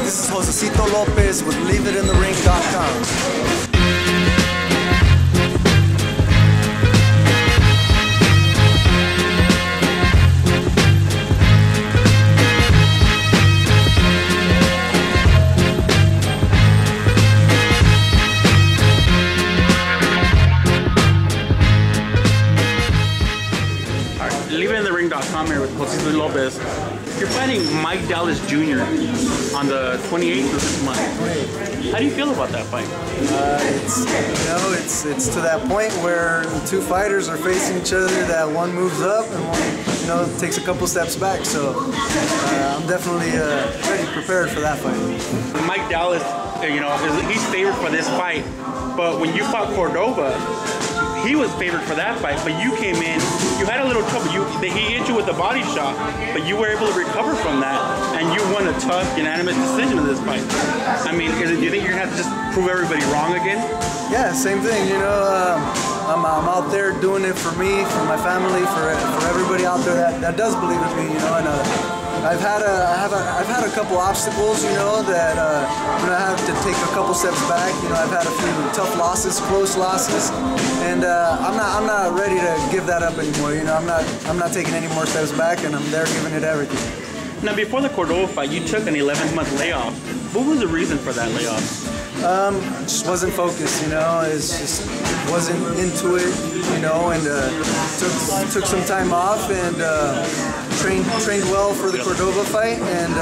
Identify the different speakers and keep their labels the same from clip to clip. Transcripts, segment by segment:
Speaker 1: This is Josesito Lopez with LeaveItInTheRing.com.
Speaker 2: LeaveItInTheRing.com here with Josesito Lopez. You're fighting Mike Dallas Jr. on the 28th of this month. How do you feel about that fight?
Speaker 1: It's to that point where the two fighters are facing each other. That one moves up and one, takes a couple steps back. So I'm definitely ready, prepared for that fight.
Speaker 2: Mike Dallas, he's favored for this fight, but when you fought Cordova, he was favored for that fight, but you came in, you had a little trouble. He hit you with a body shot, but you were able to recover from that, and you won a tough, unanimous decision in this fight. I mean, do you think you're going to have to just prove everybody wrong again?
Speaker 1: Yeah, same thing. I'm out there doing it for me, for my family, for everybody out there that does believe in me, and I've had a couple obstacles, that I have to take a couple steps back. I've had a few tough losses, close losses, and I'm not ready to give that up anymore. I'm not taking any more steps back, and I'm there giving it everything.
Speaker 2: Now, before the Cordova fight, you took an 11-month layoff. What was the reason for that layoff?
Speaker 1: Just wasn't focused, It's just wasn't into it, and took some time off and trained well for the Cordova fight, and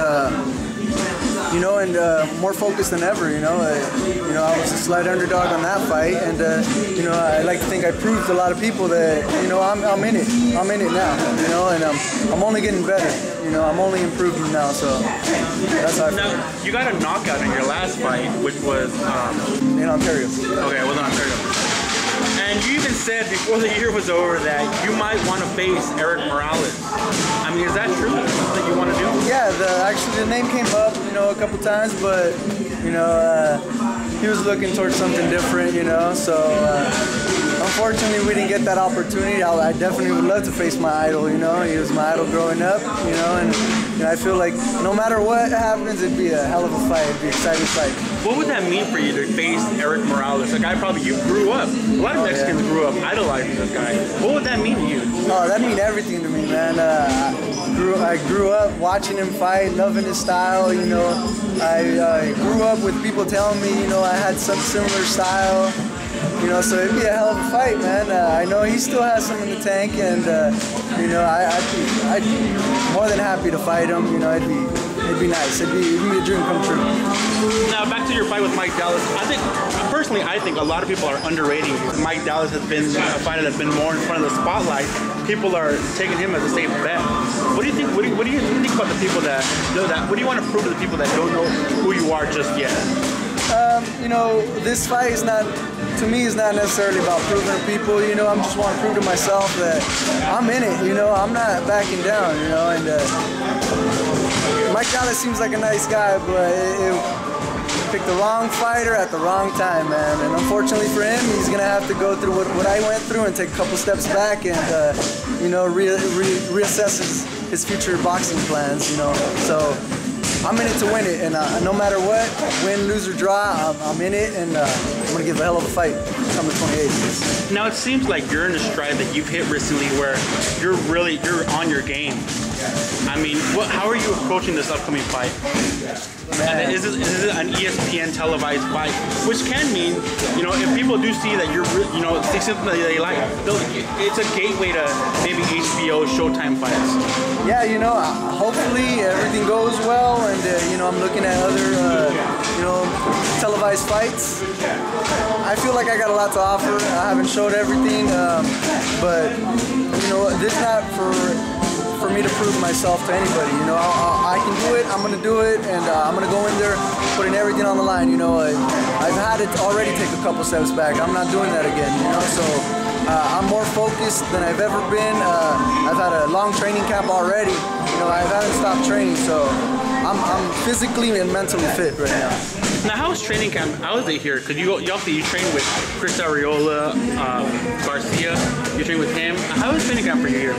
Speaker 1: more focused than ever. I was a slight underdog on that fight, and I like to think I proved to a lot of people that I'm in it. I'm in it now, and I'm only getting better. I'm only improving now, so that's how I feel.
Speaker 2: Now, you got a knockout in your last fight, which was
Speaker 1: in Ontario.
Speaker 2: Okay, it was in Ontario. And you even said before the year was over that you might want to face Eric Morales. I mean, is that true? Is that something you want to do?
Speaker 1: Yeah, actually the name came up, a couple times, but he was looking towards something different, so unfortunately we didn't get that opportunity. I definitely would love to face my idol, he was my idol growing up, and I feel like no matter what happens, it'd be a hell of a fight, it'd be an exciting fight.
Speaker 2: What would that mean for you to face Eric Morales, a guy probably you grew up, a lot of Mexicans grew up idolizing this guy. What would that mean to you?
Speaker 1: Oh, that mean everything to me, man. I grew up watching him fight, loving his style, I grew up with people telling me, I had some similar style, so it'd be a hell of a fight, man. I know he still has some in the tank, and, I'd be more than happy to fight him, it'd be nice. It'd be a dream come true.
Speaker 2: Now, back to your fight with Mike Dallas. I think a lot of people are underrating Mike Dallas. Has been a fighter that's been more in front of the spotlight. People are taking him as a safe bet. What do you think? What do you think about the people that know that? What do you want to prove to the people that don't know who you are just yet?
Speaker 1: This fight is not, to me, is not necessarily about proving to people. I just want to prove to myself that I'm in it. I'm not backing down. And Mike Dallas seems like a nice guy, but it picked the wrong fighter at the wrong time, man. And unfortunately for him, he's gonna have to go through what I went through and take a couple steps back and reassess his future boxing plans. So I'm in it to win it, and no matter what, win, lose, or draw, I'm in it, and I'm gonna give a hell of a fight come the 28th.
Speaker 2: Now it seems like you're in a stride that you've hit recently where you're on your game. I mean, how are you approaching this upcoming fight? And is this an ESPN televised fight? Which can mean, if people do see that you're, see something that they like, it's a gateway to maybe HBO, Showtime fights.
Speaker 1: Yeah, hopefully everything goes well, and I'm looking at other, televised fights. I feel like I got a lot to offer. I haven't showed everything, but this is not for me to prove myself to anybody. I can do it, I'm going to do it, and I'm going to go in there putting everything on the line. I've had it already take a couple steps back. I'm not doing that again, so I'm more focused than I've ever been. I've had a long training camp already. I haven't stopped training, so I'm physically and mentally fit right now.
Speaker 2: Now, how was training camp? How is it here? Because you train with Chris Arreola, Garcia. You train with him. How is training camp for you here?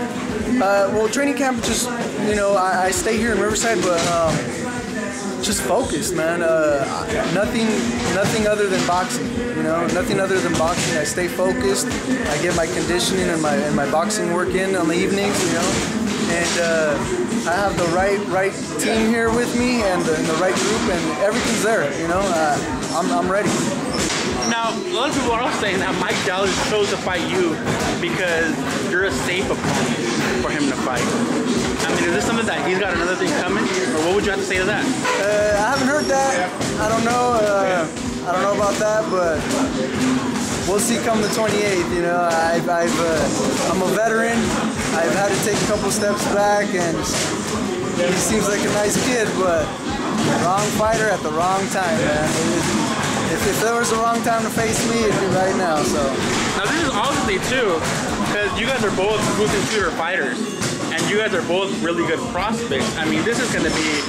Speaker 1: Well, training camp just, I stay here in Riverside, but just focused, man. Nothing other than boxing. You know, nothing other than boxing. I stay focused. I get my conditioning and my boxing work in on the evenings. You know, and I have the right team here with me and the right group, and everything's there. You know, I'm ready.
Speaker 2: Now, a lot of people are also saying that Mike Dallas chose to fight you because you're a safe opponent for him to fight. I mean, is this something that he's got another thing coming, or what would you have to say to that?
Speaker 1: I haven't heard that. I don't know. I don't know about that, but we'll see come the 28th. You know, I'm a veteran. I've had to take a couple steps back, and he seems like a nice kid, but wrong fighter at the wrong time, man. If there was a wrong time to face me, it'd be right now. So
Speaker 2: now this is honestly too, because you guys are both moving shooter fighters, and you guys are both really good prospects. I mean, this is going to be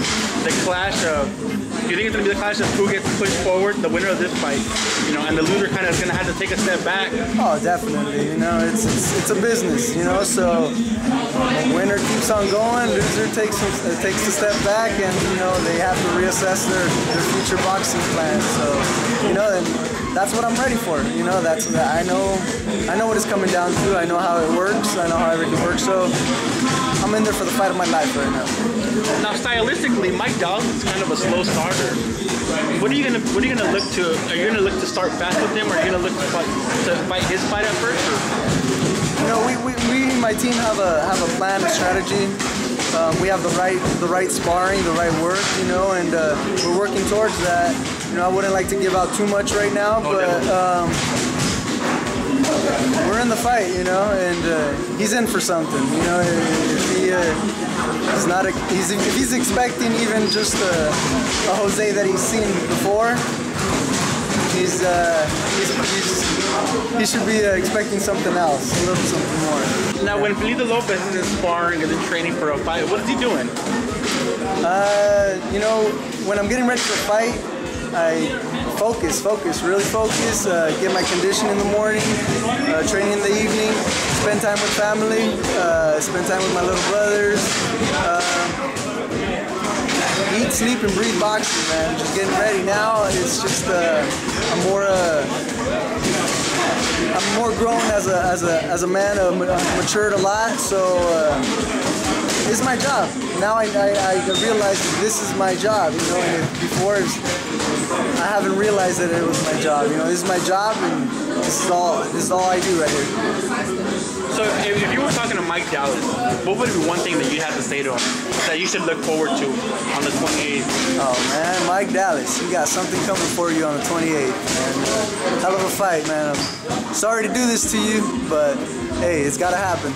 Speaker 2: the clash of. Do you think it's going to be the clash of who gets pushed forward, the winner of this fight, you know, and the loser kind of is going to have to take a step back?
Speaker 1: Oh, definitely. You know, it's a business. You know, so winner keeps on going, loser takes a step back, and you know they have to reassess their future boxing plans. So you know, and that's what I'm ready for. You know, I know what it's coming down to. I know how it works. I know how everything works. So I'm in there for the fight of my life right now.
Speaker 2: Now, stylistically, Mike Dallas is kind of a slow starter. What are you gonna look to? Are you gonna look to start fast with him, or are you gonna look to fight his fight at first? Or?
Speaker 1: You know, we my team have a plan, a strategy. We have the right sparring, the right work. You know, and we're working towards that. You know, I wouldn't like to give out too much right now, but. We're in the fight, you know, and he's in for something. You know, if he's expecting even just a Jose that he's seen before, he should be expecting something else, a little something more.
Speaker 2: Now, when Josesito Lopez is sparring and then training for a fight, what is he doing?
Speaker 1: You know, when I'm getting ready for a fight, I really focus, get my condition in the morning, training in the evening, spend time with family, spend time with my little brothers, eat, sleep, and breathe boxing, man. Just getting ready now. It's just I'm more grown as a man. I've matured a lot, so it's my job. Now I realize that this is my job, you know, and before I haven't realized that it was my job. You know, this is my job, and this is all I do right here.
Speaker 2: So if you were talking to Mike Dallas, what would be one thing that you had to say to him that you should look forward to on the 28th?
Speaker 1: Oh man, Mike Dallas, you got something coming for you on the 28th, man. Hell of a fight, man. I'm sorry to do this to you, but hey, it's gotta happen.